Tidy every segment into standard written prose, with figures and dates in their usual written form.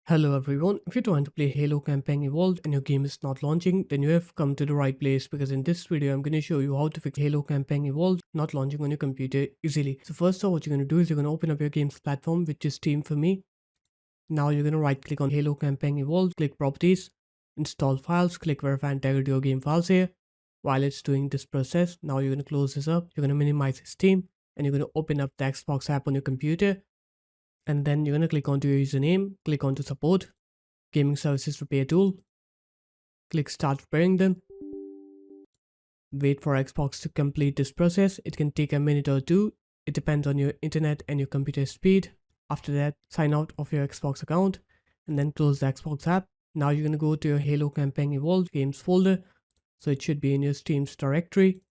Hello everyone, if you're trying to play Halo Campaign Evolved and your game is not launching, then you have come to the right place because in this video I'm going to show you how to fix Halo Campaign Evolved not launching on your computer easily. So first off, what you're going to do is you're going to open up your game's platform, which is Steam for me. Now you're going to right click on Halo Campaign Evolved, click Properties, Install Files, click Verify Integrity of Game Files here. While it's doing this process, now you're going to close this up, you're going to minimize Steam, and you're going to open up the Xbox app on your computer. And then you're going to click onto your username, click onto Support, Gaming Services Repair Tool, click Start repairing them. Wait for Xbox to complete this process. It can take a minute or two. It depends on your internet and your computer speed. After that, sign out of your Xbox account and then close the Xbox app. Now you're going to go to your Halo Campaign Evolved Games folder. So it should be in your Steam's directory.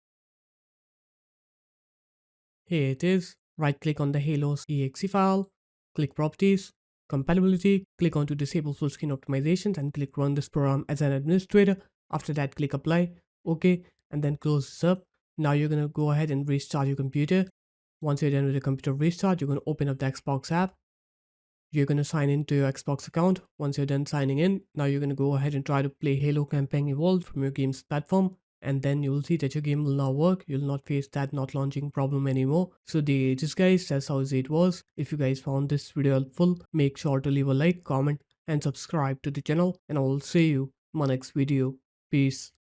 Here it is. Right click on the Halo's exe file. Click Properties, Compatibility, click on to Disable Full Screen Optimizations and click Run this program as an administrator. After that, click Apply, OK, and then close this up. Now you're going to go ahead and restart your computer. Once you're done with the computer restart, you're going to open up the Xbox app. You're going to sign into your Xbox account. Once you're done signing in, now you're going to go ahead and try to play Halo Campaign Evolved from your game's platform. And then you'll see that your game will now work. You'll not face that not launching problem anymore. So just guys, that's how easy it was. If you guys found this video helpful, make sure to leave a like, comment and subscribe to the channel. And I will see you in my next video. Peace.